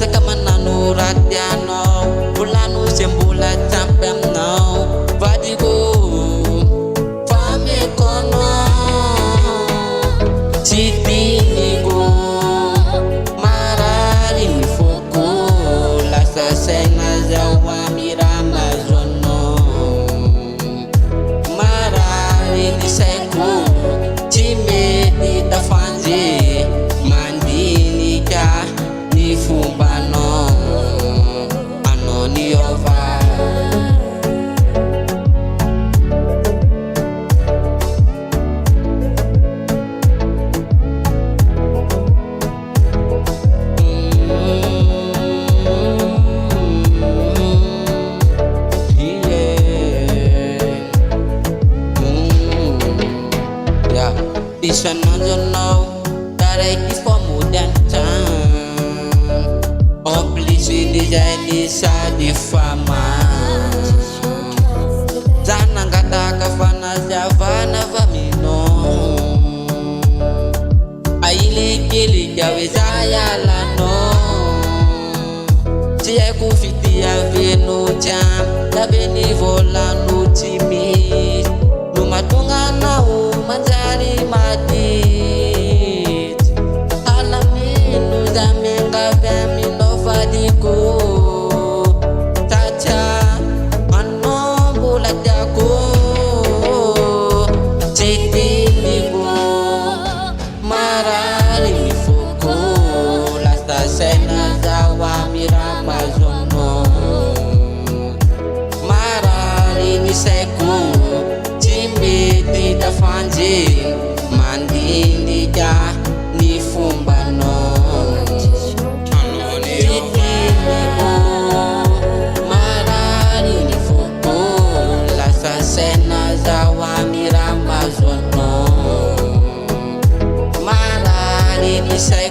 betsaka manano raty anao, volano ze mbola tsampy aminao. Vadiko fameko anao, tsy diniko marary ny foko, lasa saina zao amiramazo anao. Marary ny saiko, tsy mety tafanjy, mandinika ny fombanao, anao niova. Isan'andro anao taraiky famody an-tragno, en plus dizay ny sady famaky. Za nangataka fanazavana fa minao, ailekelika hoe za ialanao. Tsy haiko fitiaveno jam, labe ny volano tsy misy, no mahatonga anao manjary madity. Alamino za miangavy aminao vadiko, satria anao mbola tiako. Tsy diniko marary ny foko, lasa saina zao amiramazo anao. Marary ny saiko, tsy mety tafanjy, mandinika ny fombanao. Tsy diniko marary ny foko, lasa saina zao amiramazo anao. Marary ny saiko.